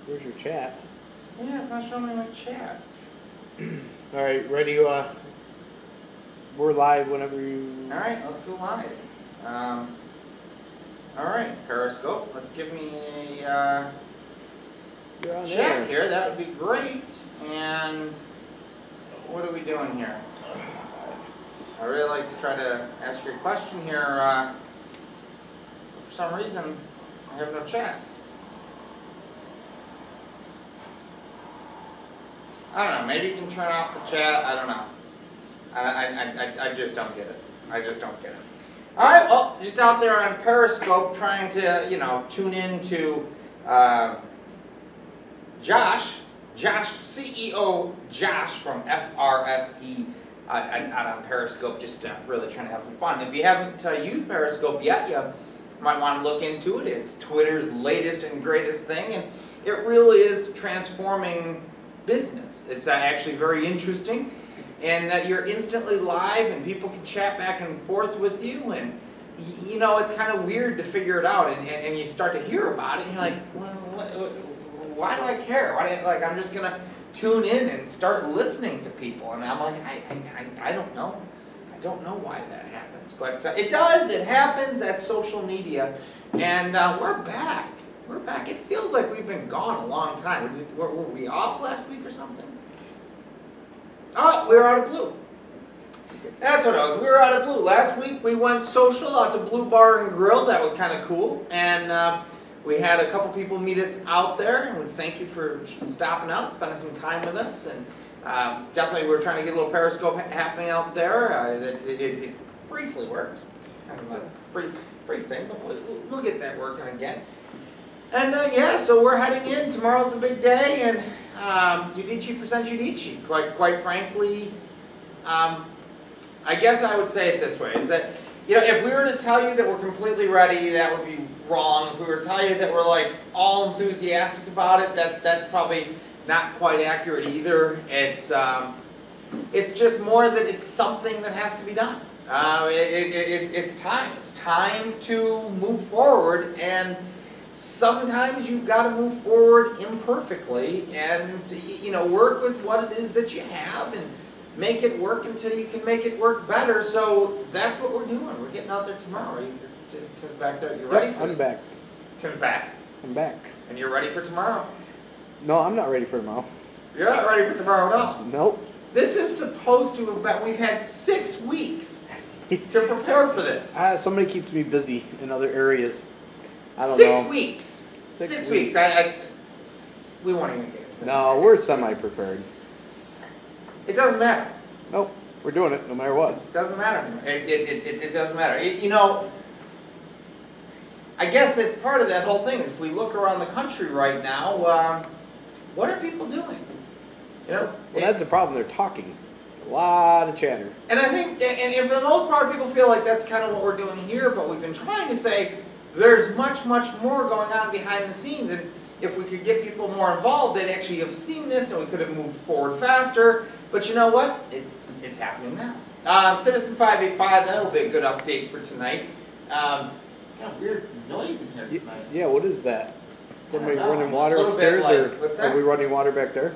Where's your chat? Yeah, it's not showing me my chat. All right, ready? We're live whenever you. All right, let's go live. All right, Periscope. Let's give me a You're on chat air. here. That would be great. And what are we doing here? I really like to try to ask you a question here. For some reason, I have no chat. I don't know. Maybe you can turn off the chat. I don't know. I just don't get it. I just don't get it. All right. Well, just out there on Periscope, trying to tune in to Josh, CEO Josh from FRSE out on Periscope. Just really trying to have some fun. If you haven't used Periscope yet, you might want to look into it. It's Twitter's latest and greatest thing, and it really is transforming business. It's actually very interesting, and that you're instantly live and people can chat back and forth with you, and it's kind of weird to figure it out, and you start to hear about it and you're like, well, why do I care? I'm just gonna tune in and start listening to people, and I'm like, I don't know. I don't know why that happens, but it does. It happens. That's social media, and we're back. We're back. It feels like we've been gone a long time. Were we off last week or something? Oh, we were out of Blue. That's what it was. We were out of Blue. Last week we went social out to Blue Bar and Grill. That was kind of cool. And we had a couple people meet us out there. And we thank you for stopping out, spending some time with us. And definitely we're trying to get a little Periscope happening out there. It briefly worked. It's kind of a brief thing, but we'll get that working again. And yeah, so we're heading in. Tomorrow's the big day, and Udicci presents Udicci. Quite frankly, I guess I would say it this way: is that if we were to tell you that we're completely ready, that would be wrong. If we were to tell you that we're like all enthusiastic about it, that's probably not quite accurate either. It's just more that it's something that has to be done. It's time. It's time to move forward, and sometimes you've got to move forward imperfectly and work with what it is that you have and make it work until you can make it work better. So that's what we're doing. We're getting out there tomorrow. Tim's back there. You ready for this? I'm back. Tim's back. I'm back. And you're ready for tomorrow? No, I'm not ready for tomorrow. You're not ready for tomorrow at all? Nope. This is supposed to have been, we've had 6 weeks to prepare for this. Somebody keeps me busy in other areas. I don't know. 6 weeks. 6 weeks. We won't even get it. No, we're semi-prepared. It doesn't matter. Nope. We're doing it no matter what. It doesn't matter anymore. It doesn't matter. I guess it's part of that whole thing. Is if we look around the country right now, what are people doing? Well, that's the problem. They're talking. A lot of chatter. And I think, and for the most part, people feel like that's kind of what we're doing here, but we've been trying to say there's much more going on behind the scenes, and if we could get people more involved, they'd actually have seen this, and we could have moved forward faster. But you know what? It's happening now. Citizen 585, that'll be a good update for tonight. Kind of weird noise in here tonight. Yeah, what is that? Somebody running water upstairs, or what's that? are we running water back there?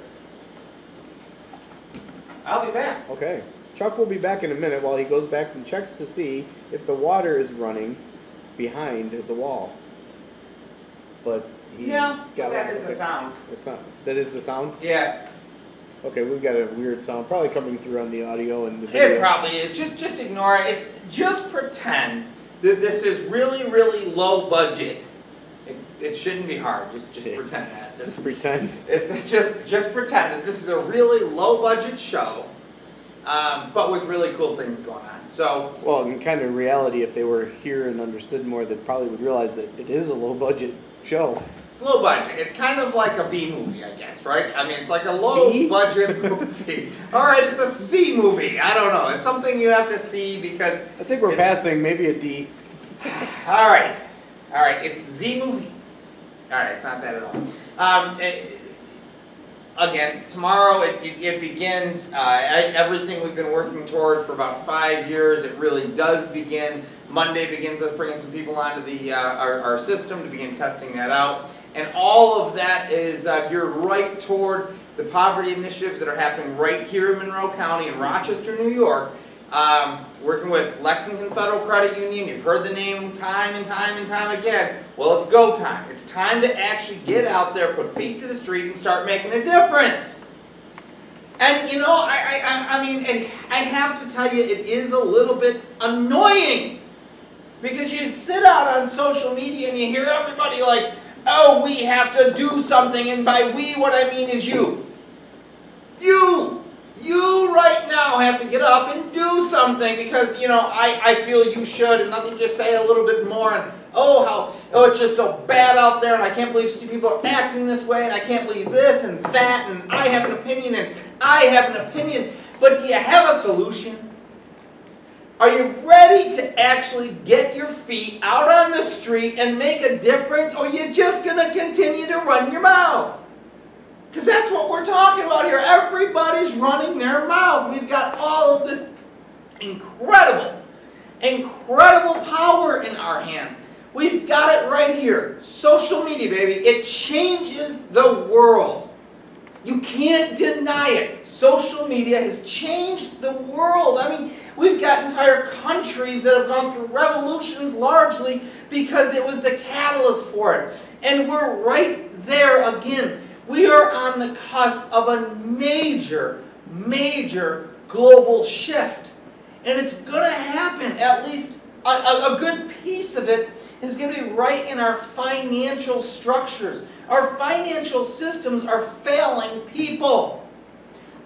I'll be back. Okay. Chuck will be back in a minute while he goes back and checks to see if the water is running behind the wall. But he got that is the sound. It's not. That is the sound? Yeah. Okay, we've got a weird sound probably coming through on the audio and the video. It probably is. Just ignore it. It's just pretend that this is really low budget. It shouldn't be hard. Just pretend that. Just pretend. It's just pretend that this is a really low budget show, but with really cool things going on. So well, in kind of reality, if they were here and understood more, they probably would realize that it is a low budget show. It's low budget. It's kind of like a B movie, I guess, right? I mean, it's like a low budget movie. All right, it's a C movie. I don't know. It's something you have to see because I think we're passing maybe a D. All right. It's Z movie. All right, it's not that at all. Again, tomorrow it begins. Everything we've been working toward for about 5 years, it really does begin. Monday begins us bringing some people onto our system to begin testing that out. And all of that is geared right toward the poverty initiatives that are happening right here in Monroe County in Rochester, New York. Working with Lexington Federal Credit Union. You've heard the name time and time and time again. Well, it's go time. It's time to actually get out there, put feet to the street, and start making a difference. And you know, I mean, I have to tell you, it is a little bit annoying. Because you sit out on social media and you hear everybody like, oh, we have to do something, and by we, what I mean is you. You right now have to get up and do something because, you know, I feel you should, and let me just say a little bit more, and oh, it's just so bad out there, and I can't believe people are acting this way, and I can't believe this and that, and I have an opinion, and I have an opinion, but do you have a solution? Are you ready to actually get your feet out on the street and make a difference, or are you just going to continue to run your mouth? Because that's what we're talking about here. Everybody's running their mouth. We've got all of this incredible power in our hands. We've got it right here. Social media, baby. It changes the world. You can't deny it. Social media has changed the world. I mean, we've got entire countries that have gone through revolutions largely because it was the catalyst for it. And we're right there again. We are on the cusp of a major global shift. And it's going to happen. At least a good piece of it is going to be right in our financial structures. Our financial systems are failing people.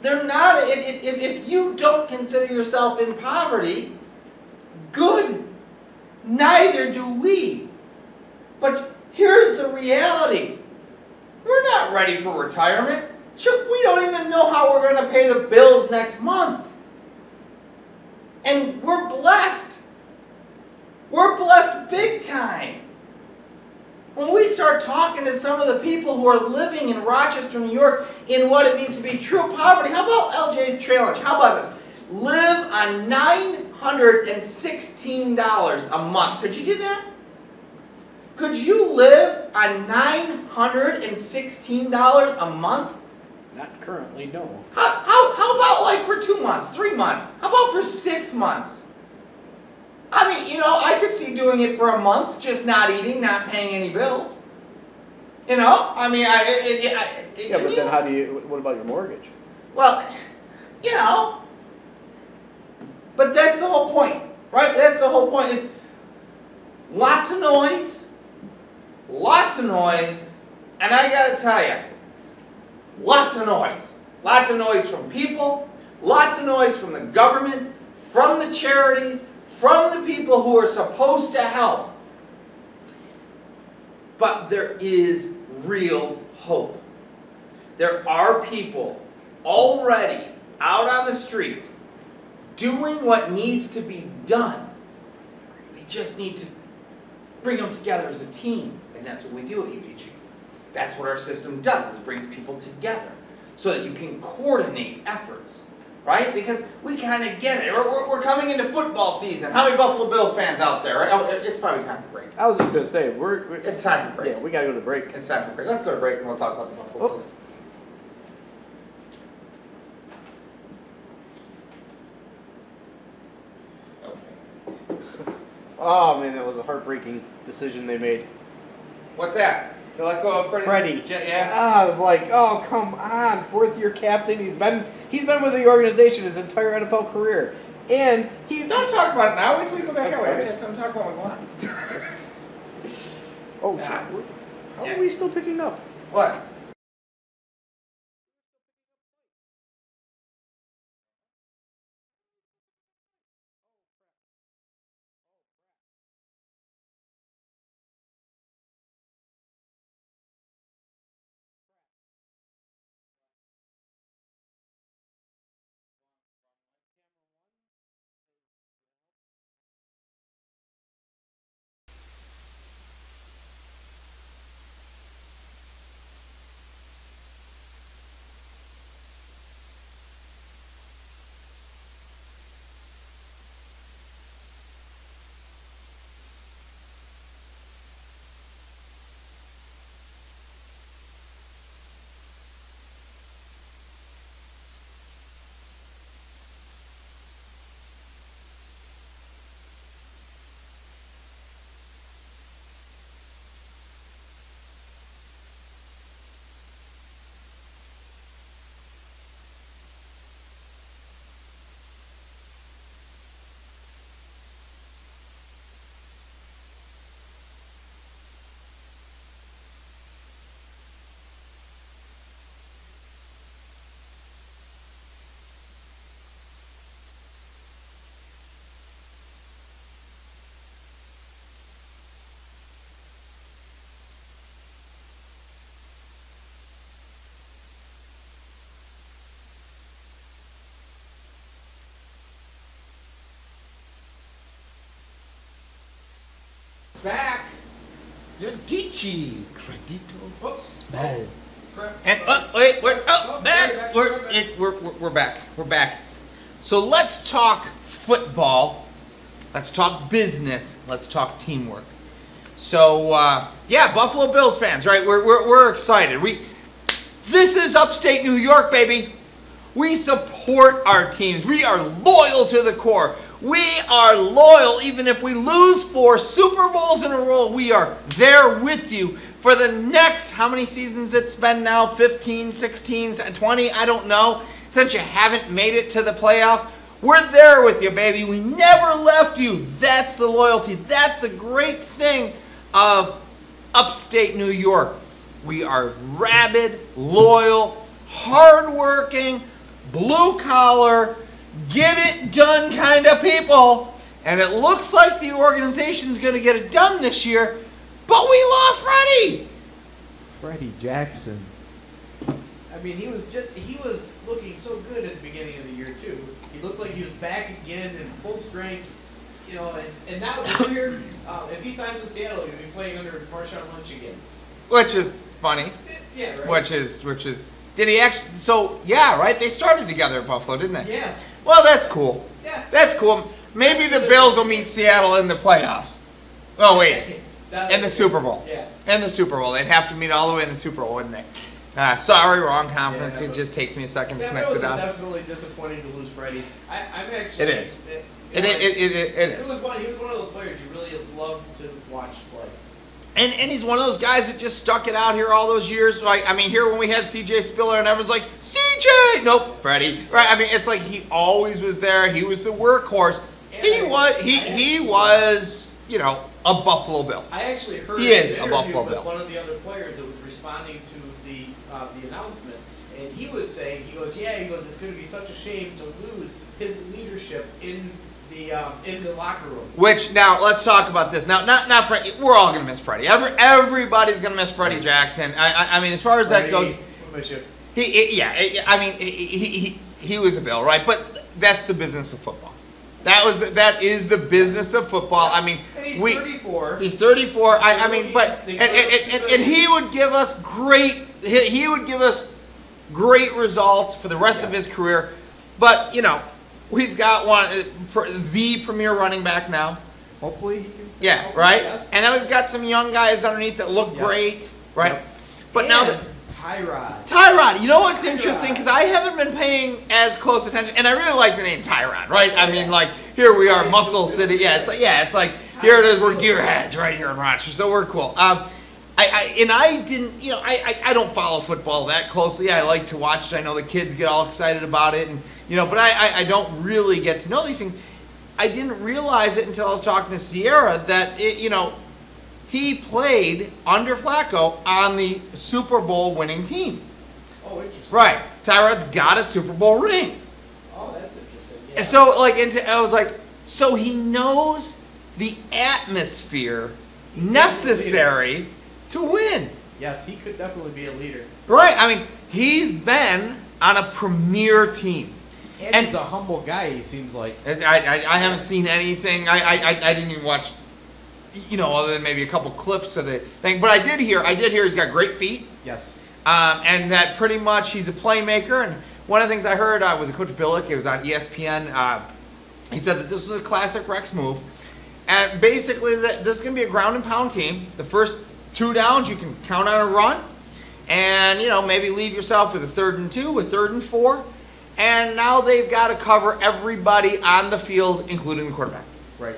They're not, if you don't consider yourself in poverty, good. Neither do we. But here's the reality. We're not ready for retirement. Sure, we don't even know how we're going to pay the bills next month. And we're blessed. We're blessed big time. When we start talking to some of the people who are living in Rochester, New York, in what it means to be true poverty, how about LJ's challenge? How about this? Live on $916 a month. Could you do that? Could you live on $916 a month? Not currently, no. How about like for 2 months, 3 months? How about for 6 months? I mean, you know, I could see doing it for a month, just not eating, not paying any bills. You know, I mean, yeah, but then how do you? What about your mortgage? Well, you know, but that's the whole point, right? That's the whole point. Is lots of noise, and I got to tell you, lots of noise from people, lots of noise from the government, from the charities, from the people who are supposed to help. But there is real hope. There are people already out on the street doing what needs to be done. We just need to bring them together as a team. And that's what we do at Udicci. That's what our system does, is brings people together so that you can coordinate efforts. Right? Because we kind of get it. We're coming into football season. How many Buffalo Bills fans out there? Right? Oh, it's probably time for break. I was just going to say, it's time for break. Yeah, we got to go to break. It's time for break. Let's go to break and we'll talk about the Buffalo Bills. Oh man, that was a heartbreaking decision they made. What's that? To let go of Freddie. Yeah. I was like, oh come on, 4th-year captain. He's been with the organization his entire NFL career, and he. Don't talk about it now. Wait till we go back okay. out. We have to have something to talk about what we want. Oh shit! How are we still picking up? What? Udicci.TV. Smash. And wait, we're back. We're back. So let's talk football. Let's talk business. Let's talk teamwork. So yeah, Buffalo Bills fans, right? We're excited. This is upstate New York, baby. We support our teams. We are loyal to the core. We are loyal even if we lose 4 Super Bowls in a row. We are there with you for the next, how many seasons it's been now? 15, 16, 20, I don't know. Since you haven't made it to the playoffs, we're there with you, baby. We never left you. That's the loyalty. That's the great thing of upstate New York. We are rabid, loyal, hardworking, blue-collar, get-it-done kind of people. And it looks like the organization's going to get it done this year, but we lost Freddie Jackson. I mean, he was looking so good at the beginning of the year, too. He looked like he was back again in full strength. You know, and now this year, if he signs with Seattle, he'll be playing under Marshawn Lynch again. Which is funny. Yeah, right. Which is, did he actually, so yeah, right? They started together at Buffalo, didn't they? Yeah. Well, that's cool. Yeah. That's cool. Maybe the Bills will meet Seattle in the playoffs. Oh, wait. In the Super Bowl. Yeah. In the Super Bowl. They'd have to meet all the way in the Super Bowl, wouldn't they? Sorry, wrong conference. Yeah, it just takes me a second to that connect the was dots. definitely disappointing to lose Freddie. I'm actually. It is. It is. He was one of those players you really loved to watch play. And he's one of those guys that just stuck it out here all those years. Like, I mean, here when we had C.J. Spiller and everyone's like, C.J. Nope, Freddie. Right? I mean, it's like he always was there. He was the workhorse. He was, you know, a Buffalo Bill. I actually heard he is an a Buffalo interview Bill. with one of the other players that was responding to the announcement, and he was saying, he goes, it's going to be such a shame to lose his leadership in the locker room. Which, now, let's talk about this. Now, not Freddie. We're all going to miss Freddie. Everybody's going to miss Freddie Jackson. I mean, as far as that goes, he was a Bill, right? But that's the business of football. That is the business of football. I mean, and he's 34. He's 34. I mean, but and he would give us great. He would give us great results for the rest of his career. But you know, we've got the premier running back now. Hopefully he can stay. Yeah, right. Yes. And then we've got some young guys underneath that look great, right? Yep. But now Tyrod. You know what's interesting? Because I haven't been paying as close attention, and I really like the name Tyrod, right? I mean, like, here we are, Muscle City. Yeah, it's like here it is. We're gearheads right here in Rochester, so we're cool. I didn't, you know, I don't follow football that closely. I like to watch it. I know the kids get all excited about it, and you know, but I don't really get to know these things. I didn't realize it until I was talking to Sierra that you know. He played under Flacco on the Super Bowl winning team. Oh, interesting. Right. Tyrod's got a Super Bowl ring. Oh, that's interesting. Yeah. And so, like, I was like, so he knows the atmosphere necessary to win. Yes, he could definitely be a leader. Right. I mean, he's been on a premier team. And he's a humble guy, he seems like. I haven't seen anything. I didn't even watch, you know, other than maybe a couple clips of the thing. But I did hear he's got great feet. Yes. And that pretty much he's a playmaker. And one of the things I heard was a Coach Billick. It was on ESPN. He said that this was a classic Rex move. And basically, this is going to be a ground and pound team. The first 2 downs, you can count on a run. And, you know, maybe leave yourself with a 3rd and 2, a 3rd and 4. And now they've got to cover everybody on the field, including the quarterback. Right.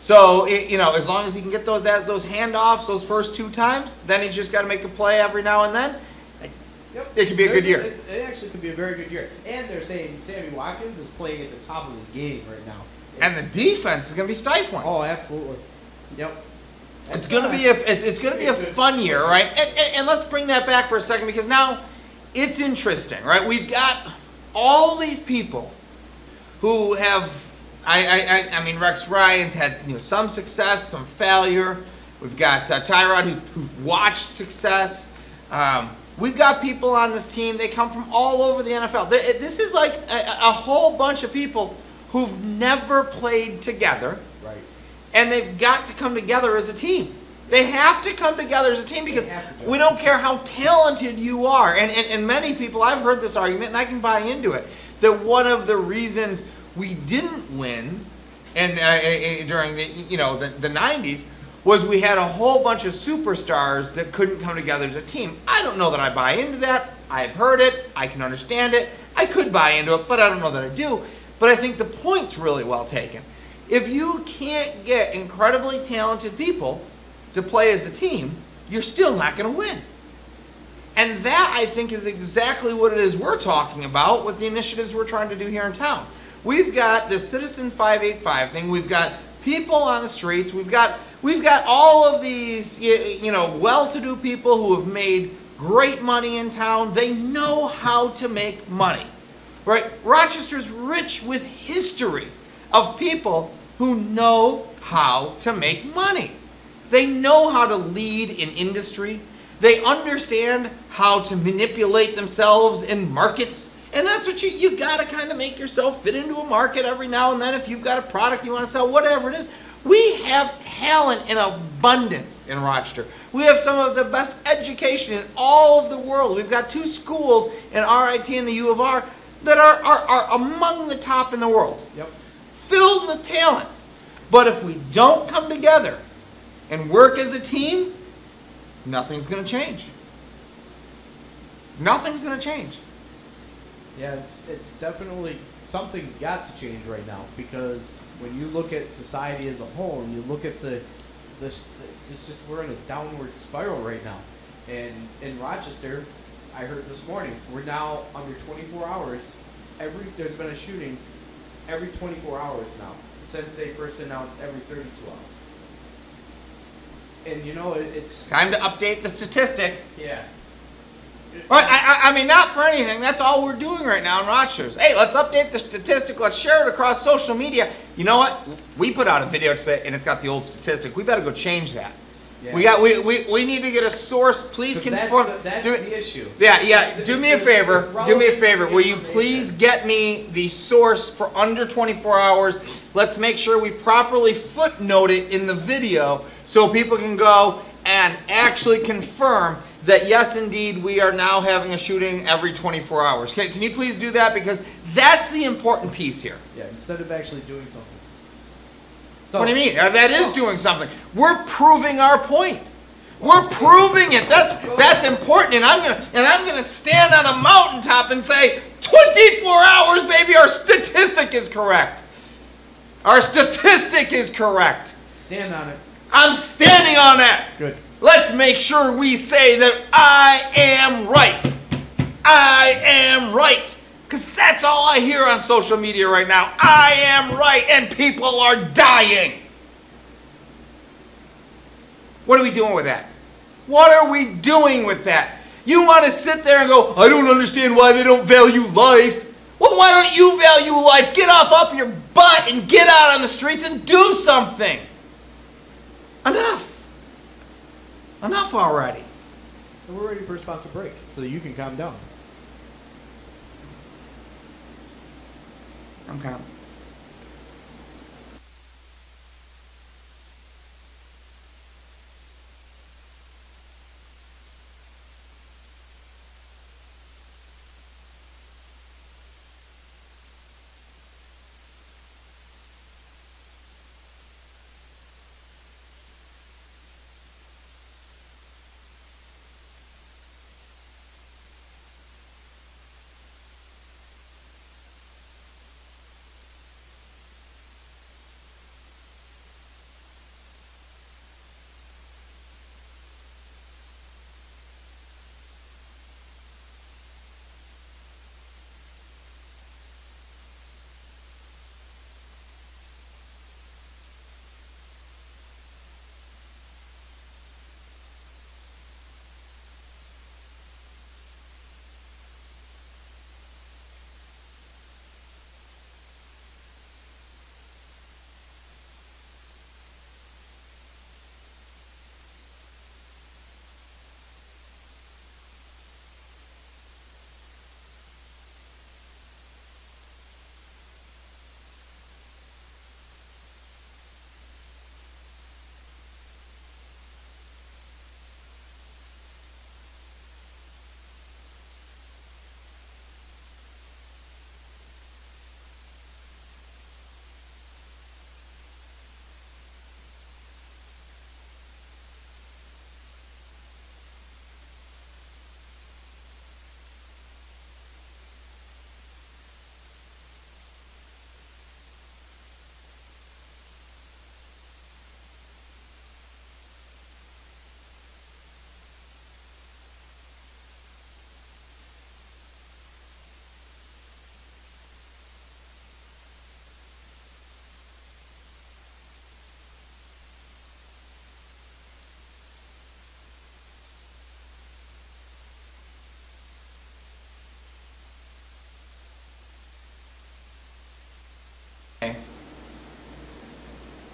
So, you know, as long as he can get those handoffs those first 2 times, then he's just got to make a play every now and then. Yep. It could be a good year. It actually could be a very good year. And they're saying Sammy Watkins is playing at the top of his game right now. And the defense is going to be stifling. Oh, absolutely. Yep. It's going to be a fun year, right? And let's bring that back for a second, because now it's interesting, right? We've got all these people who have, I mean, Rex Ryan's had, you know, some success, some failure. We've got Tyrod who watched success. We've got people on this team. They come from all over the NFL. This is like a whole bunch of people who've never played together. Right. And they've got to come together as a team. They have to come together as a team because we don't care how talented you are. And many people, I've heard this argument, and I can buy into it, that one of the reasons we didn't win during the 90s was we had a whole bunch of superstars that couldn't come together as a team. I don't know that I buy into that. I've heard it. I can understand it. I could buy into it, but I don't know that I do. But I think the point's really well taken. If you can't get incredibly talented people to play as a team, you're still not going to win. And that, I think, is exactly what it is we're talking about with the initiatives we're trying to do here in town. We've got the Citizen 585 thing. We've got people on the streets. We've got all of these, well-to-do people who have made great money in town. They know how to make money, right? Rochester's rich with history of people who know how to make money. They know how to lead in industry. They understand how to manipulate themselves in markets. And that's what you've got to kind of make yourself fit into a market every now and then. If you've got a product you want to sell, whatever it is. We have talent in abundance in Rochester. We have some of the best education in all of the world. We've got 2 schools in RIT and the U of R that are among the top in the world. Yep. Filled with talent. But if we don't come together and work as a team, nothing's going to change. Nothing's going to change. Yeah, it's definitely, something's got to change right now, because when you look at society as a whole and you look at we're in a downward spiral right now. And in Rochester, I heard this morning, we're now under 24 hours. There's been a shooting every 24 hours now, since they first announced every 32 hours. And it's time to update the statistic. Yeah. Right, I mean, not for anything. That's all we're doing right now in Rochester. Hey, let's update the statistic. Let's share it across social media. You know what? We put out a video today, and it's got the old statistic. We better go change that. Yeah. We need to get a source. Please confirm. That's the issue. Yeah. Do me a favor. Do me a favor. Will you please get me the source for under 24 hours? Let's make sure we properly footnote it in the video so people can go and actually confirm that yes, indeed, we are now having a shooting every 24 hours. Can you please do that? Because that's the important piece here. Yeah, instead of actually doing something. What do you mean? That is doing something. We're proving our point. We're proving it. That's important. And I'm gonna stand on a mountaintop and say, 24 hours, baby, our statistic is correct. Our statistic is correct. Stand on it. I'm standing on that. Good. Let's make sure we say that I am right. I am right. Because that's all I hear on social media right now. I am right, and people are dying. What are we doing with that? What are we doing with that? You want to sit there and go, I don't understand why they don't value life. Well, why don't you value life? Get off your butt and get out on the streets and do something. Enough. Enough already. And we're ready for a sponsor break, so that you can calm down. I'm counting.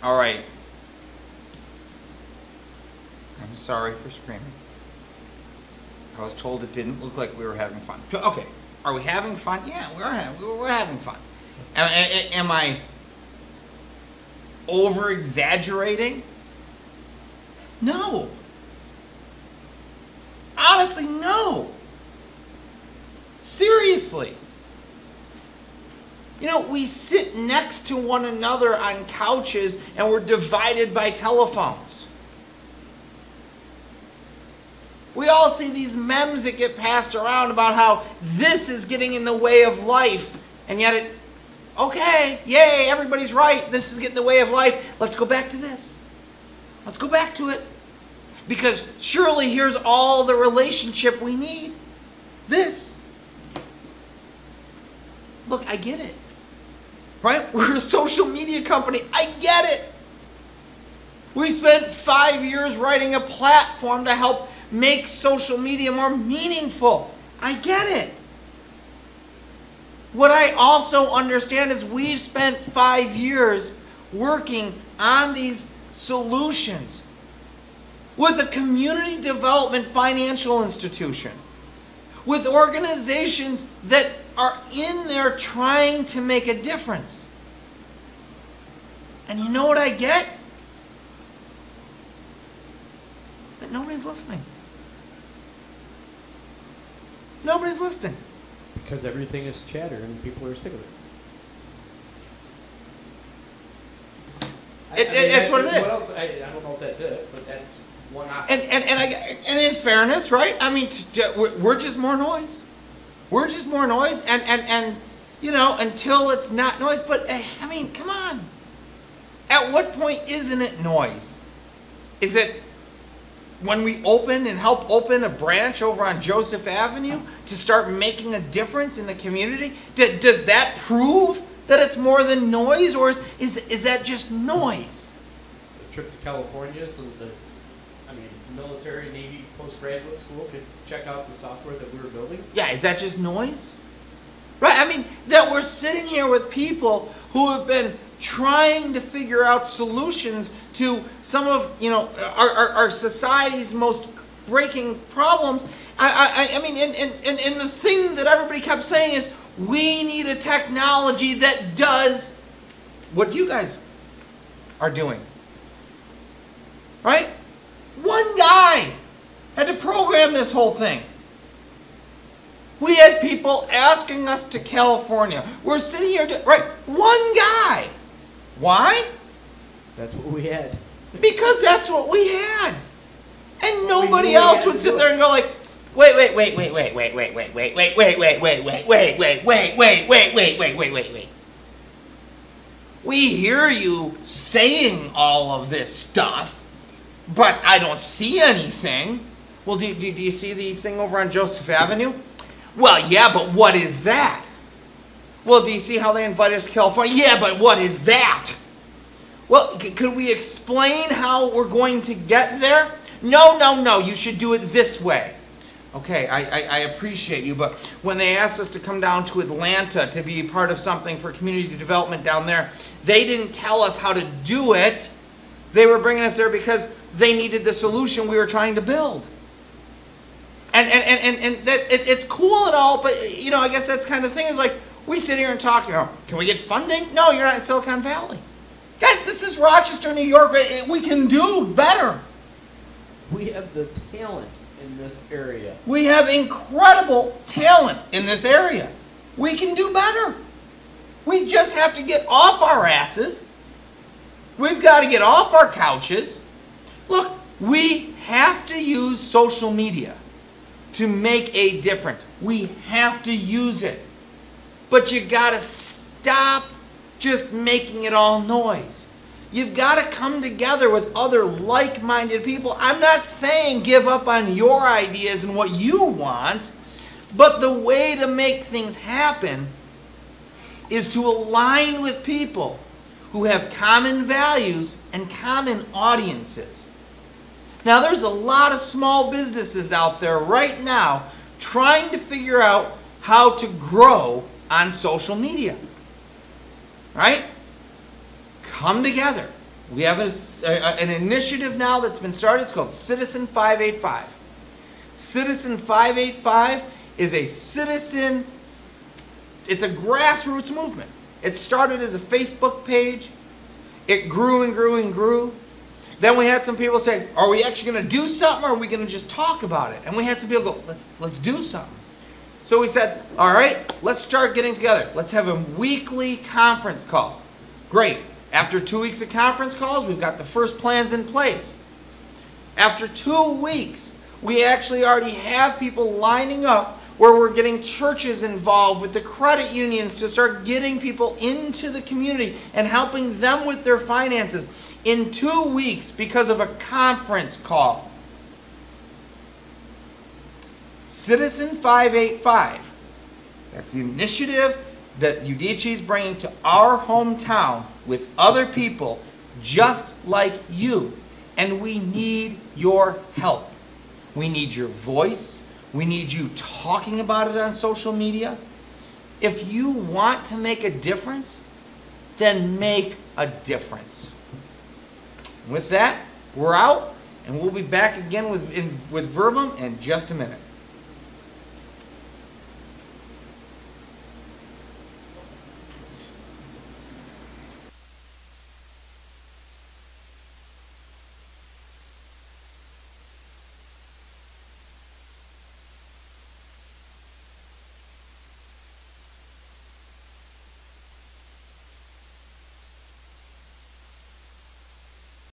All right. I'm sorry for screaming. I was told it didn't look like we were having fun. Okay, are we having fun? Yeah, we're having fun. Am I over-exaggerating? No. Honestly, no. Seriously. You know, we sit next to one another on couches and we're divided by telephones. We all see these memes that get passed around about how this is getting in the way of life. And yet okay, yay, everybody's right. This is getting in the way of life. Let's go back to this. Let's go back to it. Because surely here's all the relationship we need. This. Look, I get it. Right? We're a social media company. I get it. We spent 5 years writing a platform to help make social media more meaningful. I get it. What I also understand is we've spent 5 years working on these solutions with a community development financial institution, with organizations that are in there trying to make a difference. And you know what I get? That nobody's listening. Nobody's listening. Because everything is chatter and people are sick of it. It's what it is. What else? I don't know if that's it, but that's one option. And in fairness, right? I mean, we're just more noise. We're just more noise, and you know, until it's not noise. But I mean, come on. At what point isn't it noise? Is it when we open and help open a branch over on Joseph Avenue to start making a difference in the community? Does that prove that it's more than noise, or is that just noise? A trip to California so that the military, Navy, postgraduate school could check out the software that we were building? Yeah, is that just noise? Right, I mean, that we're sitting here with people who have been trying to figure out solutions to some of, you know, our society's most breaking problems. I mean, and the thing that everybody kept saying is, we need a technology that does what you guys are doing. Right? One guy had to program this whole thing. We had people asking us to California. We're sitting here, right? One guy. Why? That's what we had. Because that's what we had. And nobody else would sit there and go like, wait. We hear you saying all of this stuff, but I don't see anything. Well, do you see the thing over on Joseph Avenue? Well, yeah, but what is that? Well, do you see how they invited us to California? Yeah, but what is that? Well, could we explain how we're going to get there? No, you should do it this way. Okay, I appreciate you, but when they asked us to come down to Atlanta to be part of something for community development down there, they didn't tell us how to do it. They were bringing us there because they needed the solution we were trying to build. And that's, it's cool and all, but, you know, I guess that's kind of thing is like, we sit here and talk, you know, can we get funding? No, you're not in Silicon Valley. Guys, this is Rochester, New York. We can do better. We have the talent in this area. We have incredible talent in this area. We can do better. We just have to get off our asses. We've got to get off our couches. Look, we have to use social media to make a difference. We have to use it. But you got to stop just making it all noise. You've got to come together with other like-minded people. I'm not saying give up on your ideas and what you want, but the way to make things happen is to align with people who have common values and common audiences. Now, there's a lot of small businesses out there right now trying to figure out how to grow on social media. Right? Come together. We have an initiative now that's been started. It's called Citizen 585. Citizen 585 is a citizen, it's a grassroots movement. It started as a Facebook page. It grew and grew and grew. Then we had some people say, are we actually going to do something, or are we going to just talk about it? And we had some people go, let's do something. So we said, all right, let's start getting together. Let's have a weekly conference call. Great. After 2 weeks of conference calls, we've got the first plans in place. After 2 weeks, we actually already have people lining up where we're getting churches involved with the credit unions to start getting people into the community and helping them with their finances in 2 weeks because of a conference call. Citizen 585. That's the initiative that Udicci is bringing to our hometown with other people just like you. And we need your help. We need your voice. We need you talking about it on social media. If you want to make a difference, then make a difference. With that, we're out, and we'll be back again with Verbum in just a minute.